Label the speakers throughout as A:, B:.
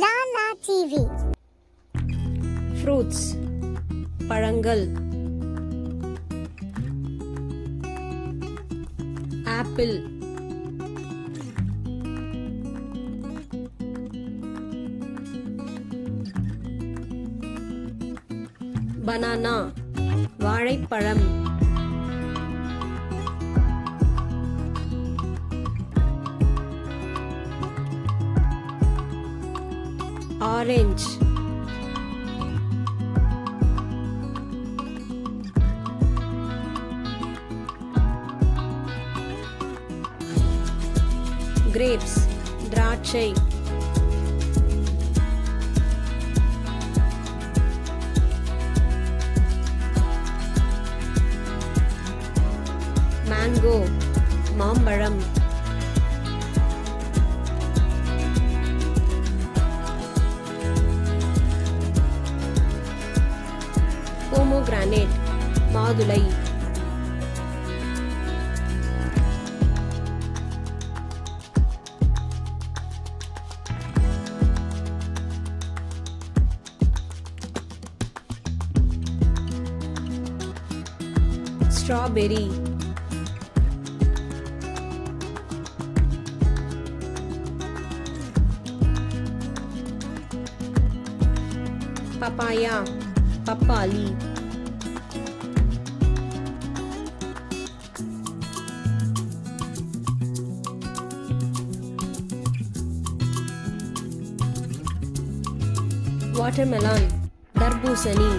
A: Lala TV.
B: Fruits பழங்கள். Apple, banana வாழைப்பழம், orange, grapes திராட்சை, மேங்கோ மாம்பழம், போமோகிரானேட் மாதுளை, ஸ்ட்ராபெரி, பப்பாயா பப்பாளி, வாட்டர்மெலான் தர்பூசணி,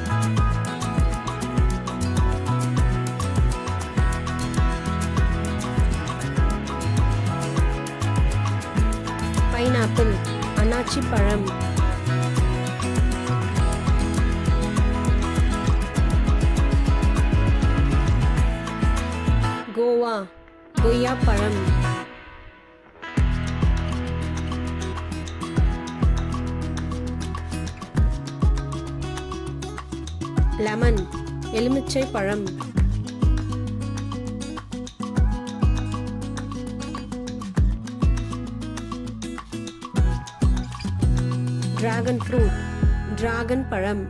B: பைனாப்பிள் அன்னாச்சி பழம், கோவா கொய்யாப்பழம், லெமன் எலுமிச்சை பழம், டிராகன் ஃப்ரூட் டிராகன் பழம்,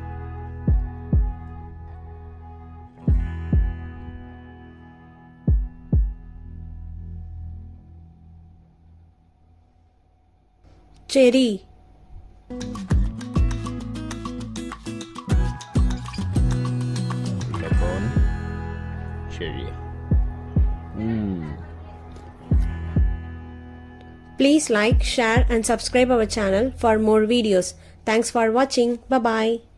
B: செரி
C: Lemon, cherry.
B: Please like, share and subscribe our channel for more videos. Thanks for watching. Bye bye.